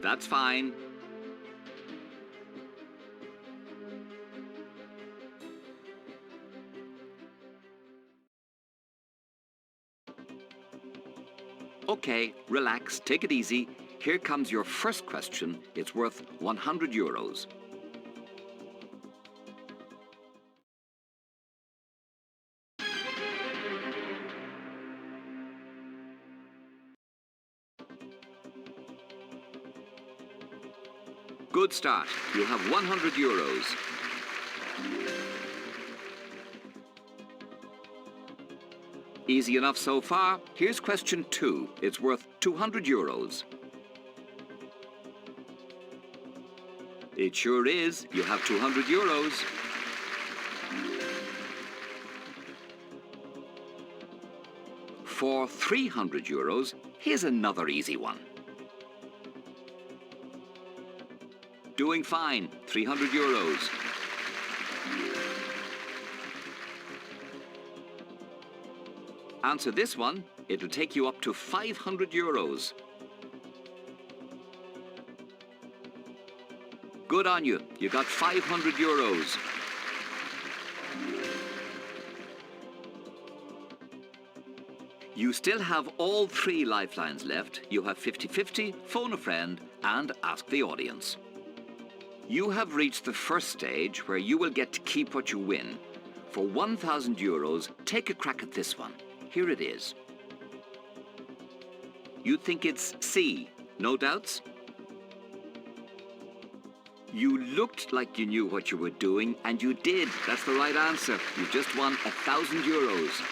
That's fine. Okay, relax, take it easy. Here comes your first question. It's worth 100 euros. Good start. You have 100 euros. Easy enough so far. Here's question 2. It's worth 200 euros. It sure is. You have 200 euros. For 300 euros, here's another easy one. Doing fine. 300 euros. Answer this one, it'll take you up to 500 euros. Good on you. You got 500 euros. You still have all 3 lifelines left. You have 50-50, phone a friend, and ask the audience. You have reached the first stage where you will get to keep what you win. For 1,000 euros, take a crack at this one. Here it is. You think it's C, no doubts? You looked like you knew what you were doing, and you did. That's the right answer. You just won 1,000 euros.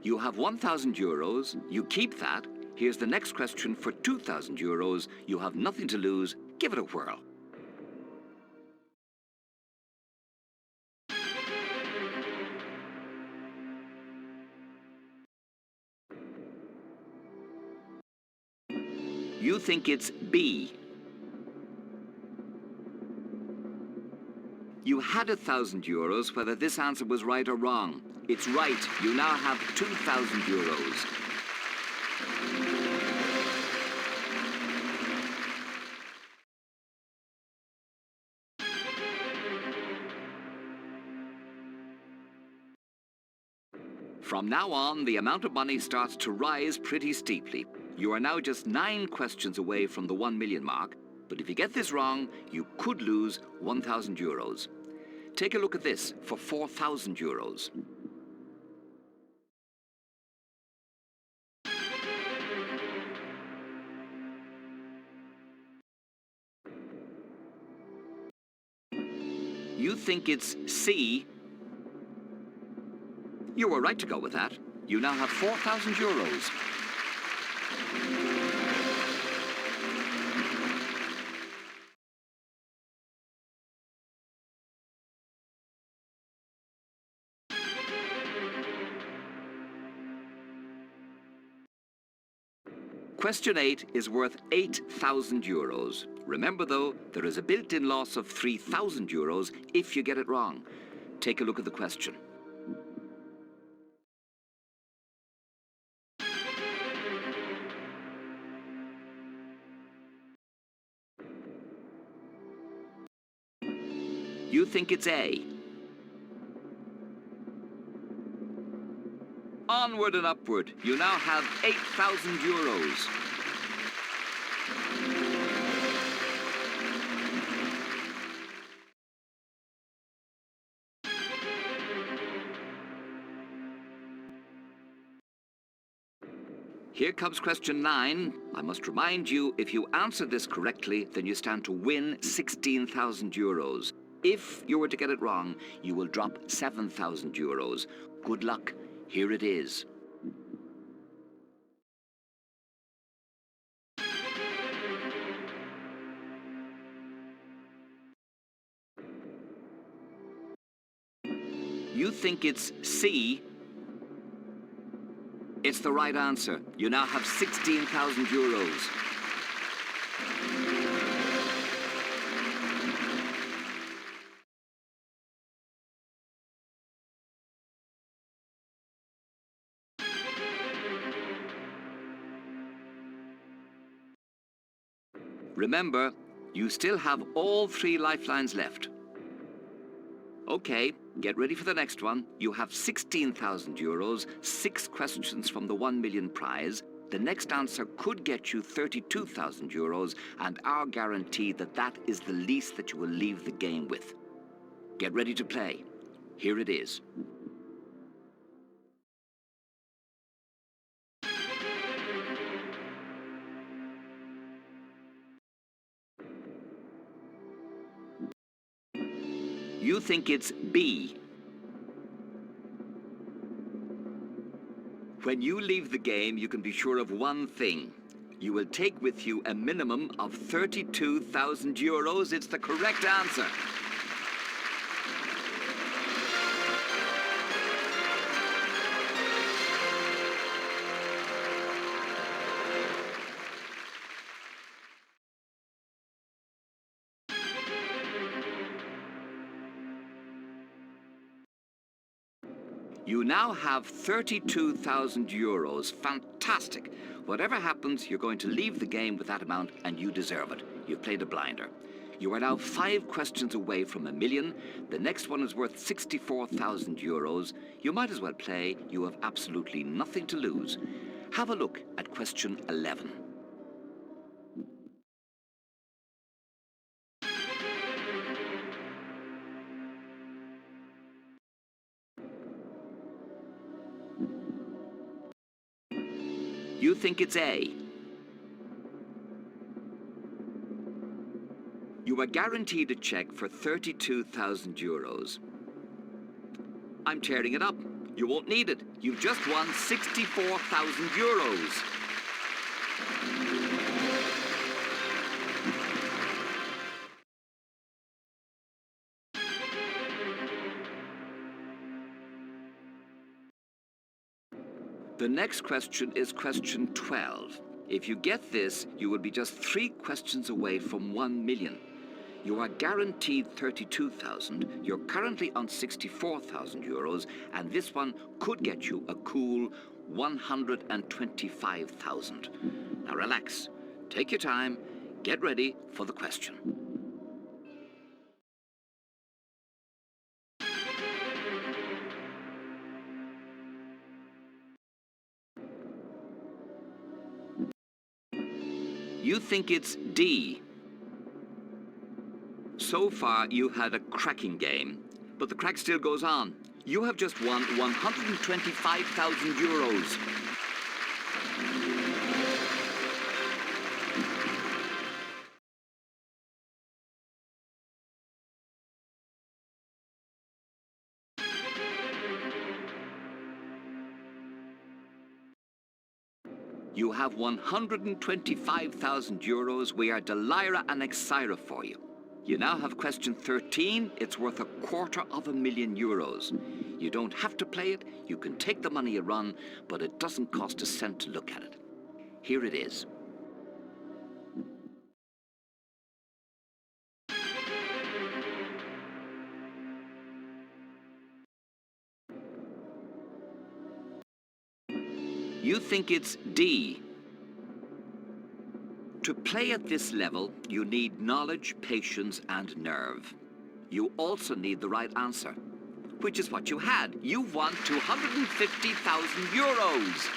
You have 1,000 euros, you keep that. Here's the next question for 2,000 euros. You have nothing to lose. Give it a whirl. You think it's B. You had 1,000 euros whether this answer was right or wrong. It's right. You now have 2,000 euros. From now on, the amount of money starts to rise pretty steeply. You are now just 9 questions away from the 1 million mark, but if you get this wrong, you could lose 1,000 euros. Take a look at this for 4,000 euros. You think it's C. You were right to go with that. You now have 4,000 euros. Question 8 is worth 8,000 euros. Remember though, there is a built-in loss of 3,000 euros if you get it wrong. Take a look at the question. You think it's A. Onward and upward. You now have 8,000 euros. Here comes question 9. I must remind you, if you answer this correctly, then you stand to win 16,000 euros. If you were to get it wrong, you will drop 7,000 euros. Good luck. Here it is. You think it's C. It's the right answer. You now have 16,000 euros. Remember, you still have all 3 lifelines left. Okay, get ready for the next one. You have 16,000 euros, 6 questions from the 1 million prize. The next answer could get you 32,000 euros, and our guarantee that that is the least that you will leave the game with. Get ready to play. Here it is. You think it's B. When you leave the game, you can be sure of one thing. You will take with you a minimum of 32,000 euros. It's the correct answer. You now have 32,000 euros. Fantastic. Whatever happens, you're going to leave the game with that amount, and you deserve it. You've played a blinder. You are now 5 questions away from a million. The next one is worth 64,000 euros. You might as well play. You have absolutely nothing to lose. Have a look at question 11. You think it's A. You are guaranteed a cheque for 32,000 euros. I'm tearing it up. You won't need it. You've just won 64,000 euros. The next question is question 12. If you get this, you will be just 3 questions away from 1 million. You are guaranteed 32,000. You're currently on 64,000 euros, and this one could get you a cool 125,000. Now relax, take your time, get ready for the question. You think it's D. So far, you had a cracking game, but the crack still goes on. You have just won 125,000 euros. You have 125,000 euros. We are Delira and Exira for you. You now have question 13. It's worth 250,000 euros. You don't have to play it. You can take the money you run, but it doesn't cost a cent to look at it. Here it is. You think it's D. To play at this level, you need knowledge, patience, and nerve. You also need the right answer, which is what you had. You've won 250,000 euros.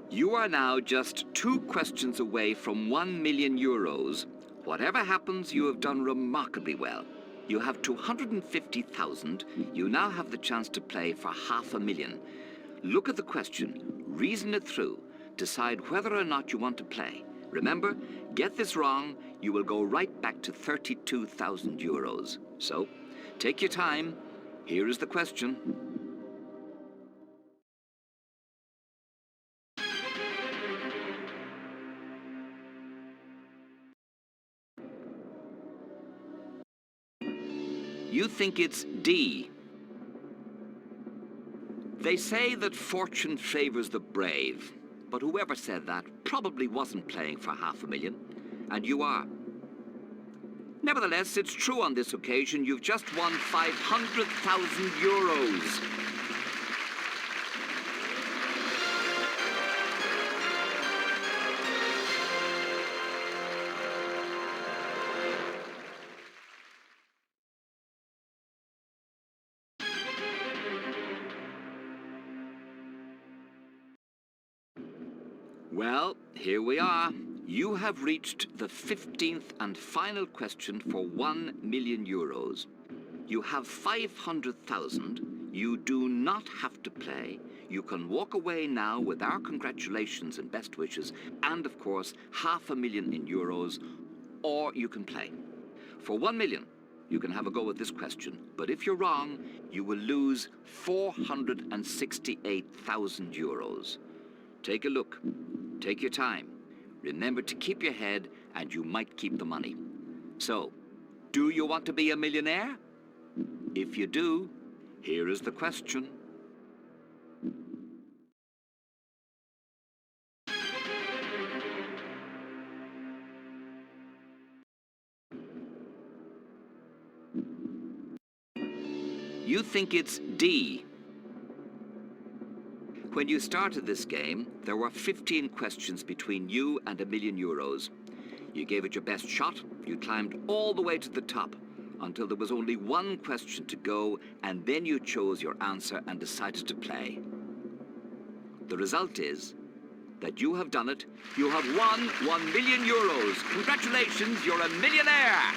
You are now just 2 questions away from 1 million euros. Whatever happens, you have done remarkably well. You have 250,000. You now have the chance to play for 500,000. Look at the question, reason it through, decide whether or not you want to play. Remember, get this wrong, you will go right back to 32,000 euros. So, take your time. Here is the question. You think it's D. They say that fortune favors the brave, but whoever said that probably wasn't playing for $500,000, and you are. Nevertheless, it's true on this occasion. You've just won €500,000. Well, here we are. You have reached the 15th and final question for €1 million. You have 500,000. You do not have to play. You can walk away now with our congratulations and best wishes, and of course, €500,000 in euros, or you can play. For 1 million, you can have a go at this question, but if you're wrong, you will lose 468,000 euros. Take a look. Take your time. Remember to keep your head, and you might keep the money. So, do you want to be a millionaire? If you do, here is the question. You think it's D. When you started this game, there were 15 questions between you and €1 million. You gave it your best shot. You climbed all the way to the top until there was only one question to go, and then you chose your answer and decided to play. The result is that you have done it. You have won €1 million. Congratulations, you're a millionaire!